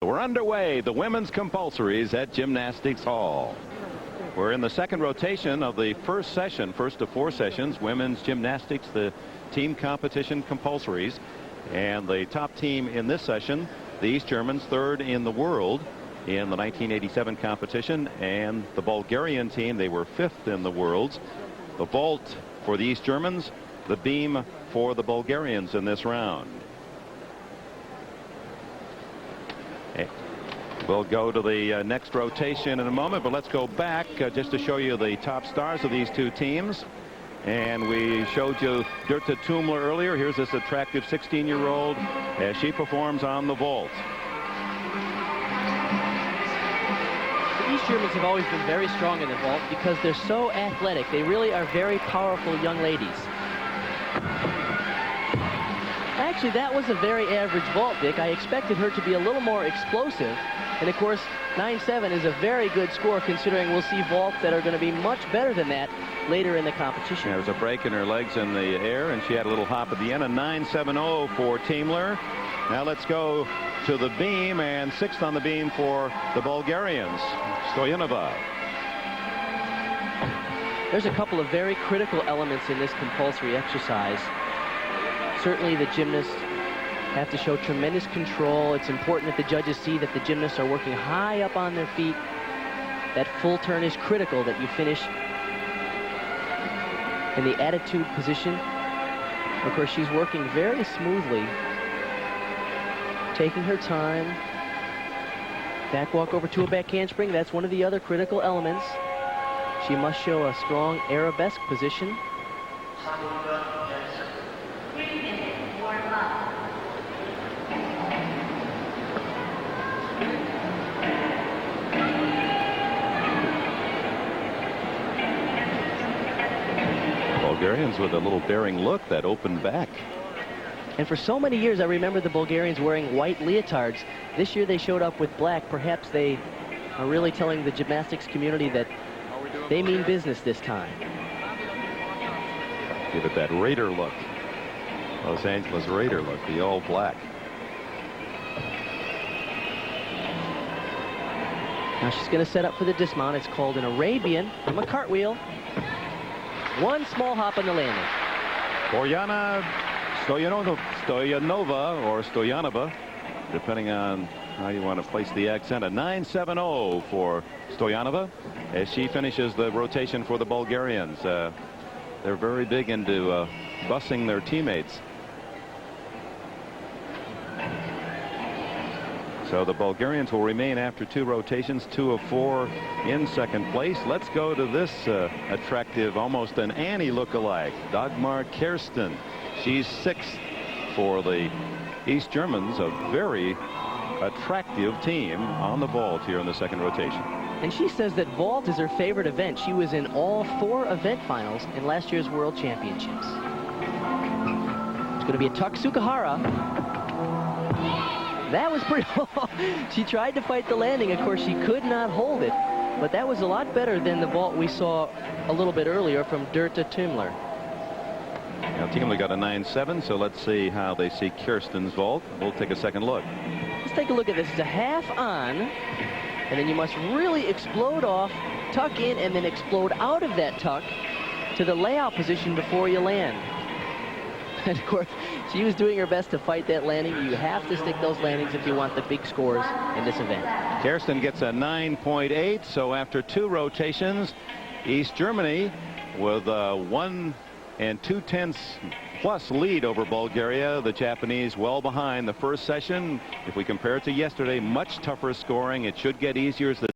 We're underway, the women's compulsories at Gymnastics Hall. We're in the second rotation of the first session, first of four sessions, women's gymnastics, the team competition compulsories. And the top team in this session, the East Germans, third in the world in the 1987 competition. And the Bulgarian team, they were fifth in the worlds. The vault for the East Germans, the beam for the Bulgarians in this round. We'll go to the next rotation in a moment, but let's go back just to show you the top stars of these two teams. And we showed you Dirta Tumler earlier. Here's this attractive 16-year-old as she performs on the vault. The East Germans have always been very strong in the vault because they're so athletic. They really are very powerful young ladies. Actually, that was a very average vault, Dick. I expected her to be a little more explosive. And, of course, 9.7 is a very good score, considering we'll see vaults that are going to be much better than that later in the competition. There was a break in her legs in the air, and she had a little hop at the end. A 9.70 for Tumler. Now let's go to the beam, and sixth on the beam for the Bulgarians, Stoyanova. There's a couple of very critical elements in this compulsory exercise. Certainly the gymnasts have to show tremendous control. It's important that the judges see that the gymnasts are working high up on their feet. That full turn is critical, that you finish in the attitude position. Of course, she's working very smoothly, taking her time. Back walk over to a back handspring. That's one of the other critical elements. She must show a strong arabesque position. Bulgarians with a little daring look, that open back. And for so many years, I remember the Bulgarians wearing white leotards. This year they showed up with black. Perhaps they are really telling the gymnastics community that they mean business this time. Give it that Raider look. Los Angeles Raider look, the all black. Now she's going to set up for the dismount. It's called an Arabian from a cartwheel. One small hop on the landing. Borjana Stoyanova or Stoyanova, depending on how you want to place the accent. A 9.70 for Stoyanova as she finishes the rotation for the Bulgarians. They're very big into bussing their teammates. So the Bulgarians will remain after two rotations, 2 of 4 in second place. Let's go to this attractive, almost an Annie look-alike, Dagmar Kirsten. She's sixth for the East Germans, a very attractive team on the vault here in the second rotation. And she says that vault is her favorite event. She was in all 4 event finals in last year's World Championships. It's going to be a tuck Sukahara. That was pretty She tried to fight the landing. Of course, she could not hold it. But that was a lot better than the vault we saw a little bit earlier from Dirta Tumler. Now, Tumler got a 9.7, so let's see how they see Kirsten's vault. We'll take a second look. Let's take a look at this. It's a half on, and then you must really explode off, tuck in, and then explode out of that tuck to the layout position before you land. And of course, she was doing her best to fight that landing. You have to stick those landings if you want the big scores in this event. Kirsten gets a 9.8, so after 2 rotations, East Germany with a 1 2/10 plus lead over Bulgaria. The Japanese well behind the first session. If we compare it to yesterday, much tougher scoring. It should get easier as the